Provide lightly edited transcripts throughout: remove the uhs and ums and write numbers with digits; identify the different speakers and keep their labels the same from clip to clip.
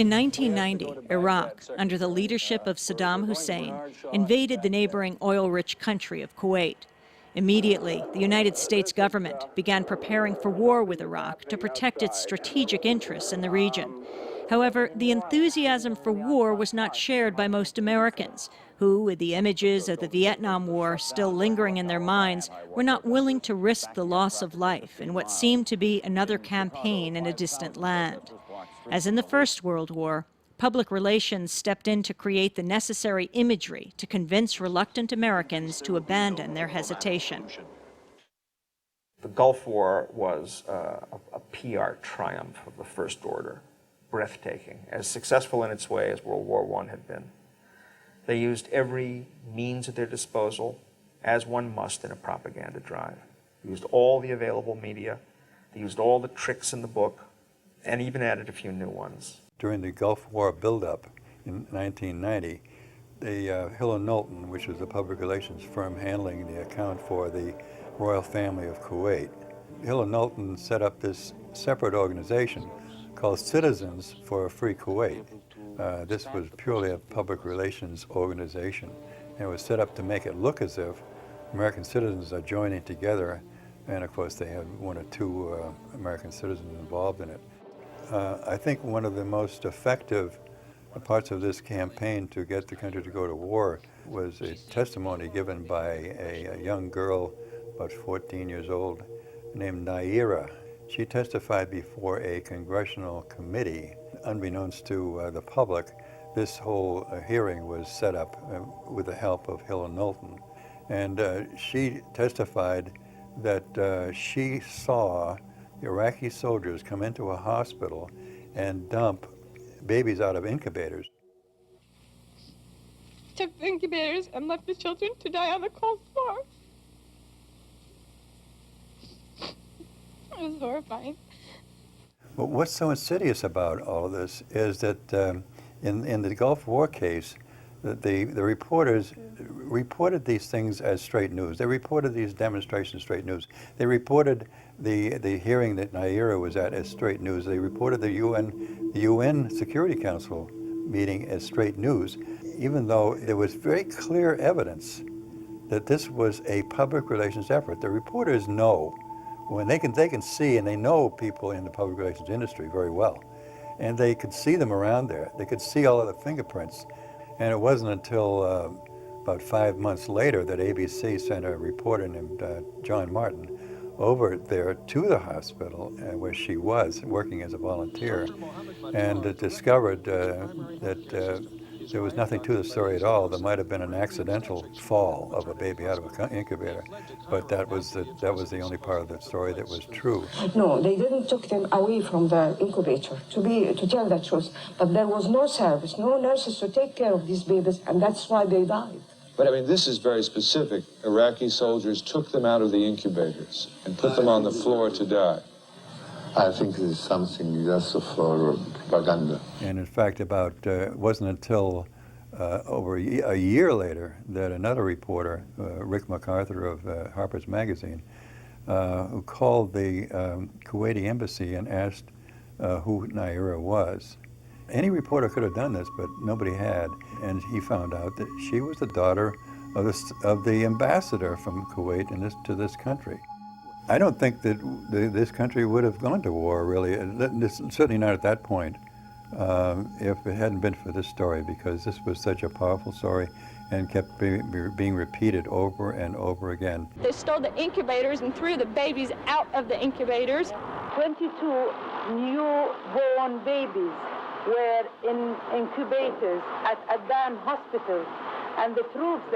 Speaker 1: In 1990, Iraq, under the leadership of Saddam Hussein, invaded the neighboring oil-rich country of Kuwait. Immediately, the United States government began preparing for war with Iraq to protect its strategic interests in the region. However, the enthusiasm for war was not shared by most Americans, who, with the images of the Vietnam War still lingering in their minds, were not willing to risk the loss of life in what seemed to be another campaign in a distant land. As in the First World War, public relations stepped in to create the necessary imagery to convince reluctant Americans to abandon their hesitation.
Speaker 2: The Gulf War was a PR triumph of the first order, breathtaking, as successful in its way as World War I had been. They used every means at their disposal, as one must in a propaganda drive. They used all the available media, they used all the tricks in the book, and even added a few new ones.
Speaker 3: During the Gulf War buildup in 1990, the Hill & Knowlton, which was the public relations firm handling the account for the royal family of Kuwait, Hill & Knowlton set up this separate organization called Citizens for a Free Kuwait. This was purely a public relations organization, and it was set up to make it look as if American citizens are joining together, and of course they had one or two American citizens involved in it. I think one of the most effective parts of this campaign to get the country to go to war was a testimony given by a young girl, about 14 years old, named Nayirah. She testified before a congressional committee. Unbeknownst to the public, this whole hearing was set up with the help of Hill & Knowlton. And she testified that she saw Iraqi soldiers come into a hospital and dump babies out of incubators.
Speaker 4: Took the incubators and left the children to die on the cold floor. It was horrifying.
Speaker 3: But what's so insidious about all of this is that in the Gulf War case, the reporters reported these things as straight news. They reported these demonstrations straight news. They reported the hearing that Nayirah was at as straight news. They reported the UN Security Council meeting as straight news, even though there was very clear evidence that this was a public relations effort. The reporters know, when they can see, and they know people in the public relations industry very well, and they could see them around there. They could see all of the fingerprints. And it wasn't until about 5 months later that ABC sent a reporter named John Martin over there to the hospital where she was working as a volunteer, and discovered that there was nothing to the story at all. There might have been an accidental fall of a baby out of an incubator, but that was the only part of the story that was true.
Speaker 5: No, they didn't take them away from the incubator, to tell the truth. But there was no service, no nurses to take care of these babies, and that's why they died.
Speaker 6: But I mean, this is very specific. Iraqi soldiers took them out of the incubators and put them on the floor to die.
Speaker 7: I think this is something just for propaganda.
Speaker 3: And in fact, it wasn't until over a year later that another reporter, Rick MacArthur of Harper's Magazine, who called the Kuwaiti embassy and asked who Nayirah was. Any reporter could have done this, but nobody had. And he found out that she was the daughter of the ambassador from Kuwait to this country. I don't think that this country would have gone to war, really, certainly not at that point, if it hadn't been for this story, because this was such a powerful story and kept being repeated over and over again.
Speaker 4: They stole the incubators and threw the babies out of the incubators.
Speaker 8: 22 newborn babies were in incubators at Adan Hospital, and the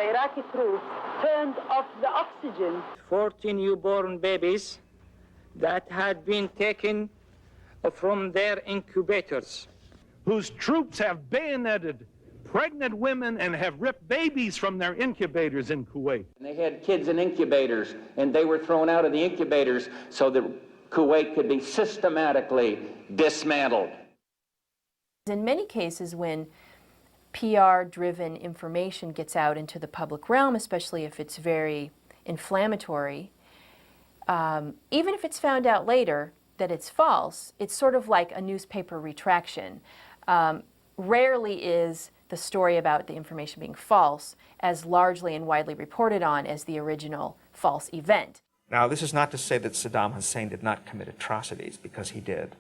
Speaker 8: Iraqi troops, turned off the oxygen.
Speaker 9: 40 newborn babies that had been taken from their incubators.
Speaker 10: Whose troops have bayoneted pregnant women and have ripped babies from their incubators in Kuwait.
Speaker 9: And they had kids in incubators, and they were thrown out of the incubators so that Kuwait could be systematically dismantled.
Speaker 11: In many cases, when PR-driven information gets out into the public realm, especially if it's very inflammatory, even if it's found out later that it's false, it's sort of like a newspaper retraction. rarely is the story about the information being false as largely and widely reported on as the original false event.
Speaker 2: Now, this is not to say that Saddam Hussein did not commit atrocities, because he did.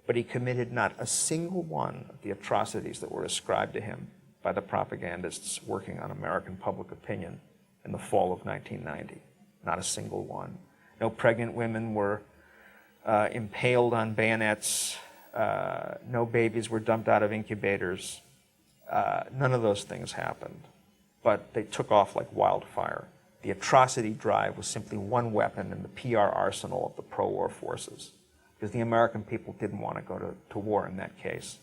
Speaker 2: But he committed not a single one of the atrocities that were ascribed to him by the propagandists working on American public opinion in the fall of 1990. Not a single one. No pregnant women were impaled on bayonets. No babies were dumped out of incubators. None of those things happened. But they took off like wildfire. The atrocity drive was simply one weapon in the PR arsenal of the pro-war forces, because the American people didn't want to go to war in that case.